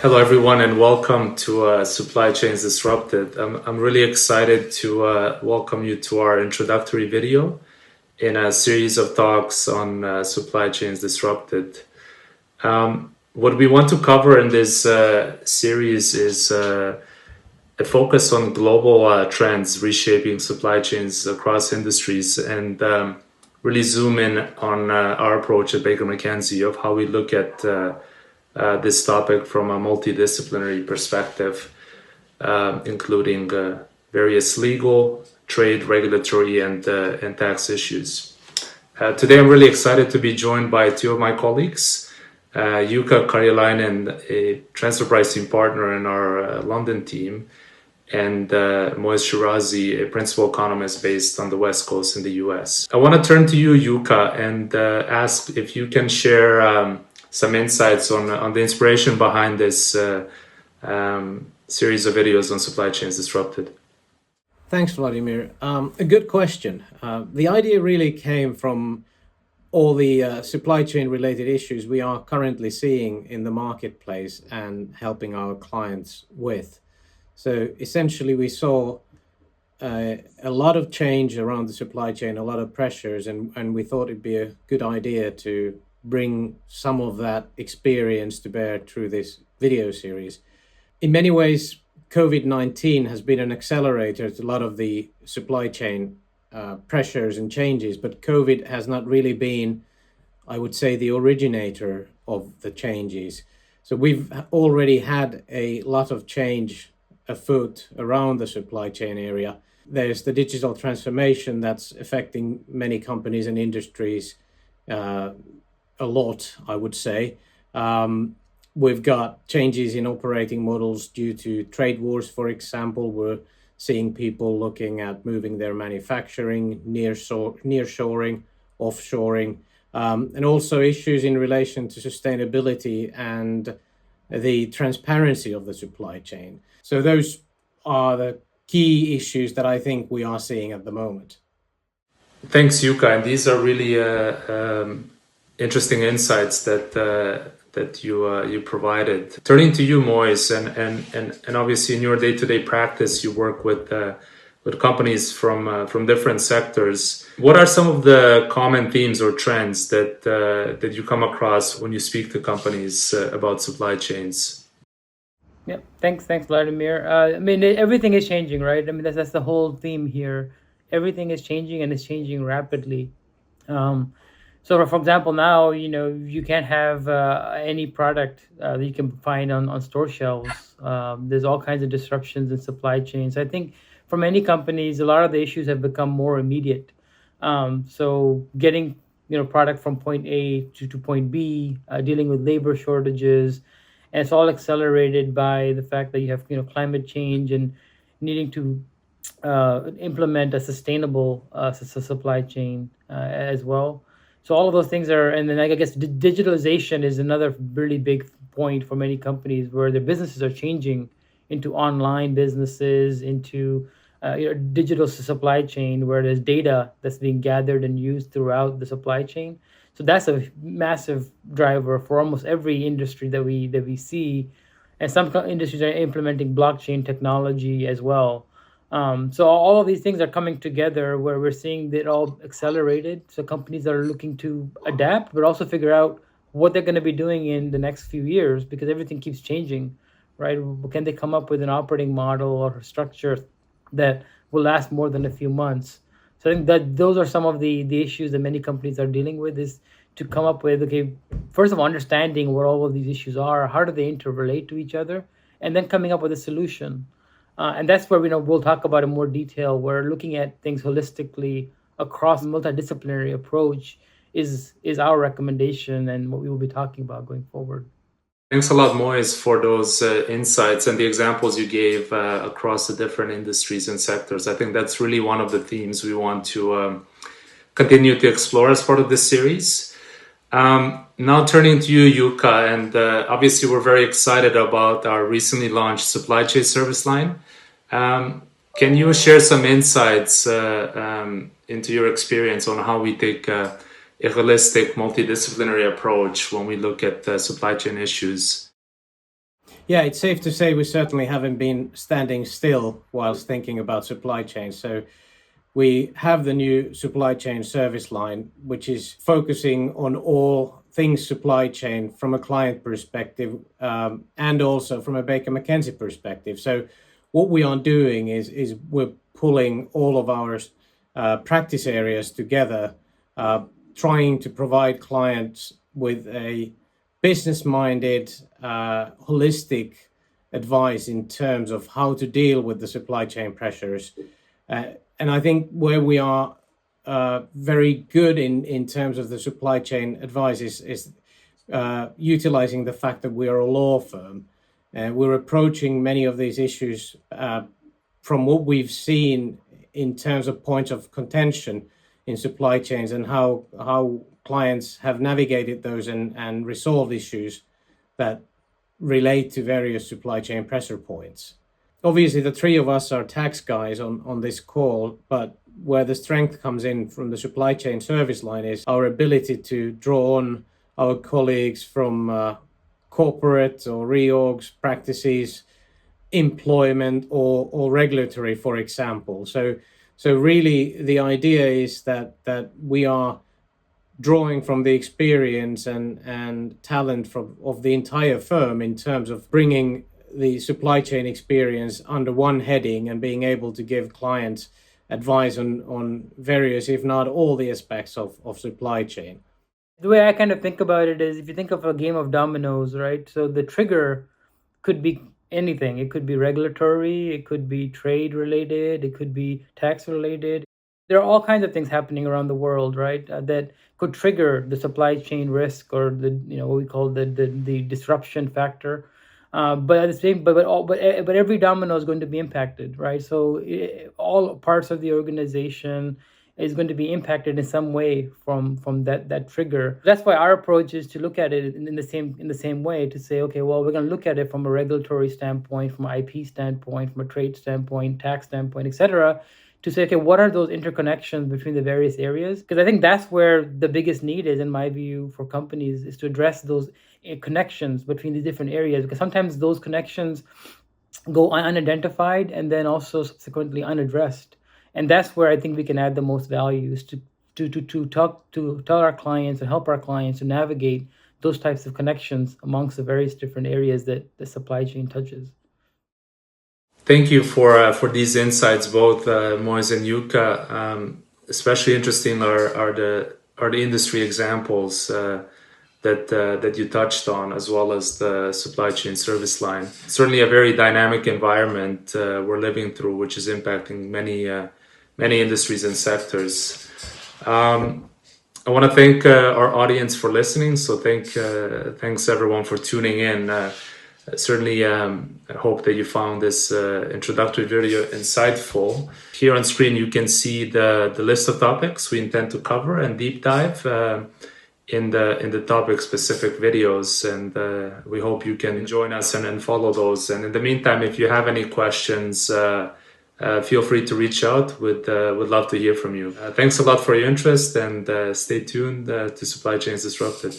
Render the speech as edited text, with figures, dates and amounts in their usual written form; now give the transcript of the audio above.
Hello, everyone, and welcome to Supply Chains Disrupted. I'm really excited to welcome you to our introductory video in a series of talks on Supply Chains Disrupted. What we want to cover in this series is a focus on global trends reshaping supply chains across industries and really zoom in on our approach at Baker McKenzie of how we look at this topic from a multidisciplinary perspective, including various legal, trade, regulatory, and tax issues. Today, I'm really excited to be joined by two of my colleagues, Jukka Karjalainen, a transfer pricing partner in our London team, and Moez Shirazi, a principal economist based on the West Coast in the US. I want to turn to you, Jukka, and ask if you can share some insights on the inspiration behind this series of videos on Supply Chains Disrupted. Thanks, Vladimir. A good question. The idea really came from all the supply chain related issues we are currently seeing in the marketplace and helping our clients with. So essentially, we saw a lot of change around the supply chain, a lot of pressures, and we thought it'd be a good idea to bring some of that experience to bear through this video series. In many ways, COVID-19 has been an accelerator to a lot of the supply chain pressures and changes, but COVID has not really been, I would say, the originator of the changes. So we've already had a lot of change afoot around the supply chain area. There's the digital transformation that's affecting many companies and industries a lot, I would say. We've got changes in operating models due to trade wars, for example. We're seeing people looking at moving their manufacturing, nearshoring, offshoring, and also issues in relation to sustainability and the transparency of the supply chain. So those are the key issues that I think we are seeing at the moment. Thanks, Jukka. And these are really interesting insights that you provided. Turning to you, Moez, and obviously in your day-to-day practice, you work with companies from different sectors. What are some of the common themes or trends that you come across when you speak to companies about supply chains? Yeah, thanks, Vladimir. I mean, everything is changing, right? I mean, that's the whole theme here. Everything is changing and it's changing rapidly. So, for example, now you can't have any product that you can find on store shelves. There's all kinds of disruptions in supply chains. I think for many companies, a lot of the issues have become more immediate. So, getting product from point A to point B, dealing with labor shortages. And it's all accelerated by the fact that you have climate change and needing to implement a sustainable supply chain as well. So all of those things are, and then I guess digitalization is another really big point for many companies where their businesses are changing into online businesses, into digital supply chain where there's data that's being gathered and used throughout the supply chain. So that's a massive driver for almost every industry that we see, and some industries are implementing blockchain technology as well. So all of these things are coming together where we're seeing it all accelerated. So companies are looking to adapt, but also figure out what they're going to be doing in the next few years because everything keeps changing, right? Can they come up with an operating model or a structure that will last more than a few months? So I think that those are some of the issues that many companies are dealing with is to come up with, okay, first of all, understanding what all of these issues are, how do they interrelate to each other, and then coming up with a solution. And that's where we'll talk about in more detail. We're looking at things holistically across a multidisciplinary approach is our recommendation and what we will be talking about going forward. Thanks a lot, Moez, for those insights and the examples you gave across the different industries and sectors. I think that's really one of the themes we want to continue to explore as part of this series. Now turning to you, Jukka, and obviously we're very excited about our recently launched supply chain service line. Can you share some insights into your experience on how we take a holistic, multidisciplinary approach when we look at supply chain issues? Yeah, it's safe to say we certainly haven't been standing still whilst thinking about supply chain. So we have the new supply chain service line, which is focusing on all things supply chain from a client perspective, and also from a Baker McKenzie perspective. So what we are doing is we're pulling all of our practice areas together, trying to provide clients with a business-minded, holistic advice in terms of how to deal with the supply chain pressures. And I think where we are very good in terms of the supply chain advice is utilizing the fact that we are a law firm. And we're approaching many of these issues from what we've seen in terms of points of contention in supply chains and how clients have navigated those and resolved issues that relate to various supply chain pressure points. Obviously, the three of us are tax guys on this call, but where the strength comes in from the supply chain service line is our ability to draw on our colleagues from corporate or reorgs practices, employment or regulatory, for example. So really the idea is that we are drawing from the experience and talent of the entire firm in terms of bringing the supply chain experience under one heading and being able to give clients advice on various, if not all, the aspects of supply chain. The way I kind of think about it is, if you think of a game of dominoes, right? So the trigger could be anything. It could be regulatory, it could be trade related, it could be tax related. There are all kinds of things happening around the world, right? That could trigger the supply chain risk, or the, what we call the disruption factor. But at the same, but every domino is going to be impacted, right? So all parts of the organization is going to be impacted in some way from that trigger. That's why our approach is to look at it in the same way, to say, okay, well, we're going to look at it from a regulatory standpoint, from an IP standpoint, from a trade standpoint, tax standpoint, etc., to say, okay, what are those interconnections between the various areas? Because I think that's where the biggest need is, in my view, for companies, is to address those connections between the different areas, because sometimes those connections go unidentified and then also subsequently unaddressed. And that's where I think we can add the most value, is to talk to our clients and help our clients to navigate those types of connections amongst the various different areas that the supply chain touches. Thank you for these insights, both Moise and Yuka. Especially interesting are the industry examples that you touched on, as well as the supply chain service line. Certainly a very dynamic environment we're living through, which is impacting many industries and sectors. I want to thank our audience for listening. So thanks everyone for tuning in. Certainly, I hope that you found this introductory video insightful. Here on screen, you can see the list of topics we intend to cover and deep dive in the topic-specific videos, and we hope you can join us and follow those. And in the meantime, if you have any questions, feel free to reach out. Would love to hear from you. Thanks a lot for your interest, and stay tuned to Supply Chains Disrupted.